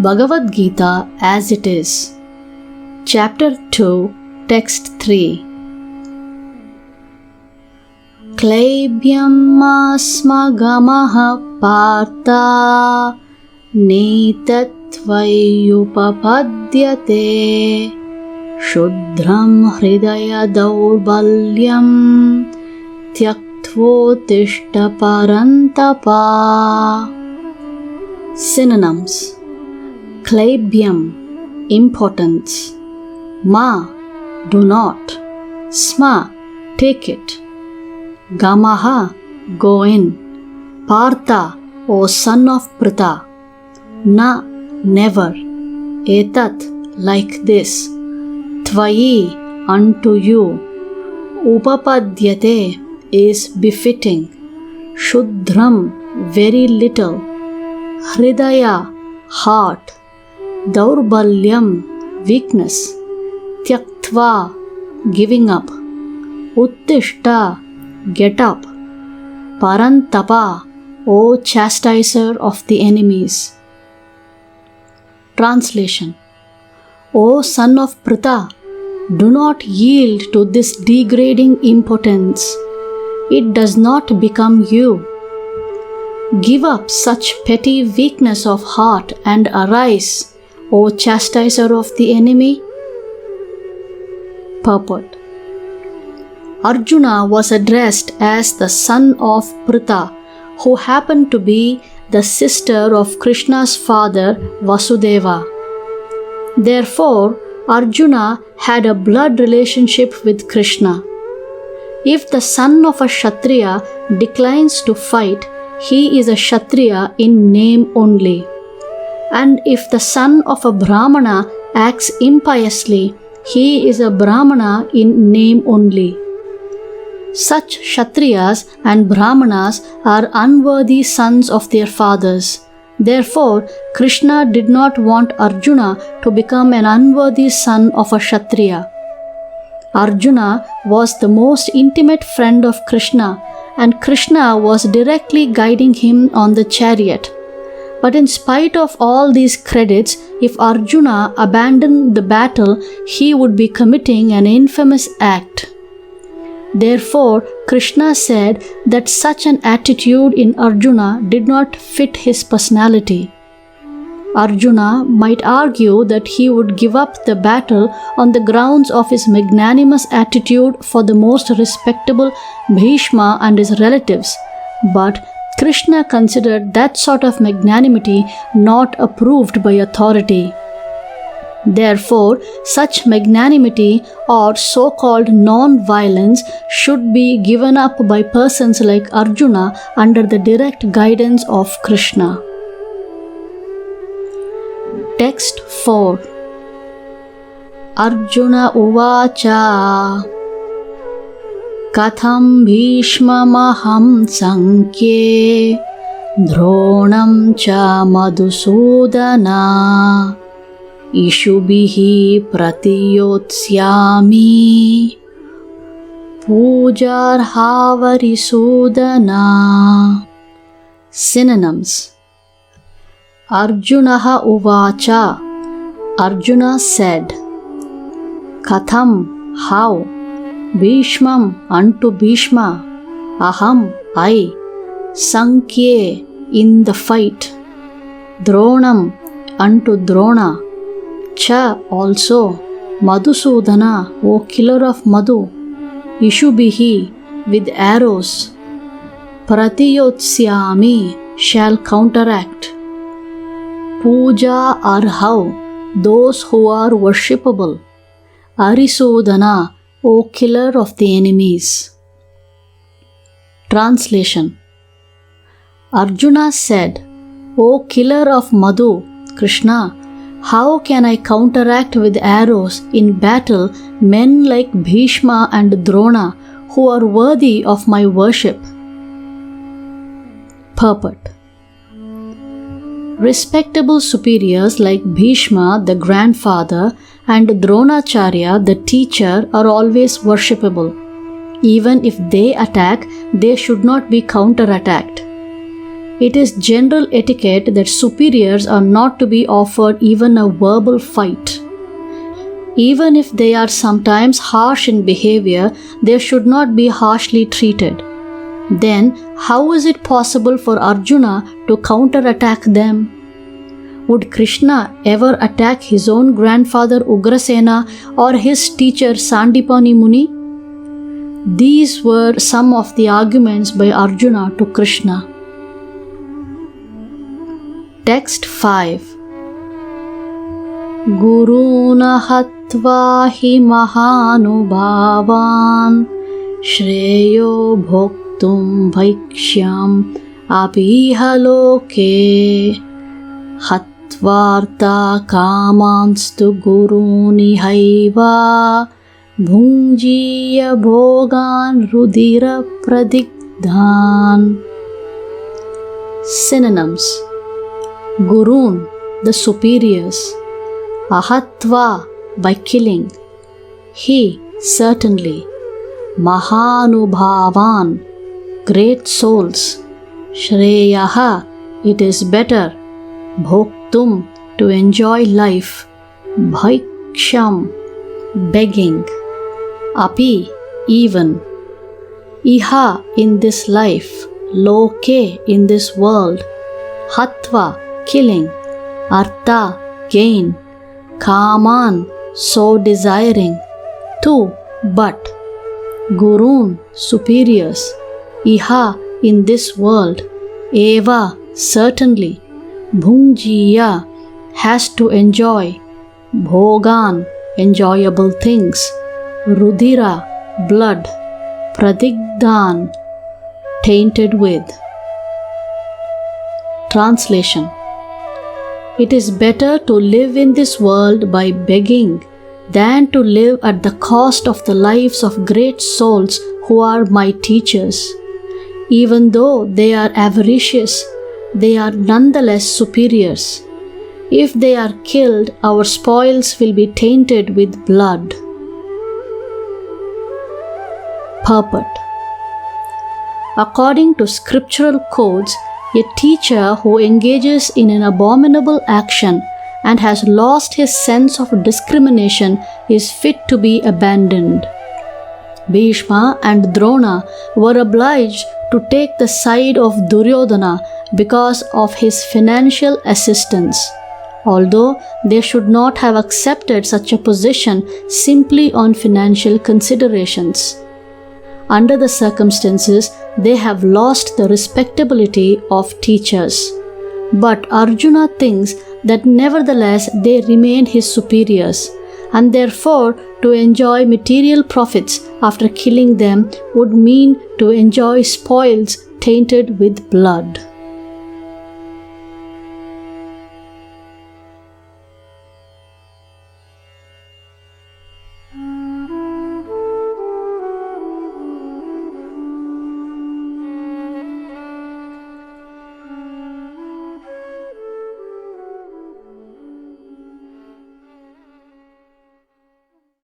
Bhagavad Gita as it is. Chapter 2, Text 3. Klaibyam asmagamaha partha netatvayupapadyate Shudram hridaya daurbalyam tyaktvottishta parantapa. Synonyms: Klaibyam, importance. Ma, do not. Sma, take it. Gamaha, go in. Partha, O son of Pritha. Na, never. Etat, like this. Tvayi, unto you. Upapadyate is befitting. Shudram, very little. Hridaya, heart. Daurbalyam, weakness. Tyaktva, giving up. Uttishta, get up. Parantapa, O chastiser of the enemies. Translation: O son of Pritha, do not yield to this degrading impotence. It does not become you. Give up such petty weakness of heart and arise, O chastiser of the enemy. Purport: Arjuna was addressed as the son of Pritha, who happened to be the sister of Krishna's father Vasudeva. Therefore, Arjuna had a blood relationship with Krishna. If the son of a Kshatriya declines to fight, he is a Kshatriya in name only. And if the son of a Brahmana acts impiously, he is a Brahmana in name only. Such Kshatriyas and Brahmanas are unworthy sons of their fathers. Therefore, Krishna did not want Arjuna to become an unworthy son of a Kshatriya. Arjuna was the most intimate friend of Krishna, and Krishna was directly guiding him on the chariot. But in spite of all these credits, if Arjuna abandoned the battle, he would be committing an infamous act. Therefore, Krishna said that such an attitude in Arjuna did not fit his personality. Arjuna might argue that he would give up the battle on the grounds of his magnanimous attitude for the most respectable Bhishma and his relatives, but Krishna considered that sort of magnanimity not approved by authority. Therefore, such magnanimity or so-called non-violence should be given up by persons like Arjuna under the direct guidance of Krishna. Text 4. Arjuna Uvacha Katham Bhishmamaham Sankye Dronam cha Madhusudana Ishubhihi pratiyotsyami Pujarhavarisudana. Synonyms: Arjunaha Uvacha, Arjuna said. Katham, how. Bhishmam, unto Bhishma. Aham, I. Sankhye, in the fight. Dronam, unto Drona. Cha, also. Madhusudana, O killer of Madhu. Ishubhihi, with arrows. Pratiyotsyami, shall counteract. Puja arhav, those who are worshipable. Arisudana, O killer of the enemies. Translation: Arjuna said, O killer of Madhu, Krishna, how can I counteract with arrows in battle men like Bhishma and Drona who are worthy of my worship? Purport: Respectable superiors like Bhishma, the grandfather, and Dronacharya, the teacher, are always worshipable. Even if they attack, they should not be counterattacked. It is general etiquette that superiors are not to be offered even a verbal fight. Even if they are sometimes harsh in behavior, they should not be harshly treated. Then, how is it possible for Arjuna to counterattack them? Would Krishna ever attack his own grandfather Ugrasena or his teacher Sandipani Muni? These were some of the arguments by Arjuna to Krishna. Text 5. Guruna hatva hi mahanubhavan shreyo bhoktum bhaikshyam apiha loke hatvarta kamanstu guruni haiva bhunjiya bhogan rudira pradigdhan. Synonyms: Gurun, the superiors; Ahatva, by killing; He, certainly; Mahanubhavan, great souls; Shreyaha, it is better; Bhoktum, to enjoy life; Bhaiksham, begging; Api, even; Iha, in this life; Loke, in this world; Hatva, killing; Artha, gain; Kaman, so desiring; Tu, but; Gurun, superiors; Iha, in this world; Eva, certainly; Bhunjiya, has to enjoy; Bhogan, enjoyable things; Rudira, blood; Pradigdhan, tainted with. Translation: It is better to live in this world by begging than to live at the cost of the lives of great souls who are my teachers. Even though they are avaricious, they are nonetheless superiors. If they are killed, our spoils will be tainted with blood. Purport: According to scriptural codes, a teacher who engages in an abominable action and has lost his sense of discrimination is fit to be abandoned. Bhishma and Drona were obliged to take the side of Duryodhana because of his financial assistance, although they should not have accepted such a position simply on financial considerations. Under the circumstances, they have lost the respectability of teachers. But Arjuna thinks that nevertheless they remain his superiors, and therefore to enjoy material profits after killing them would mean to enjoy spoils tainted with blood.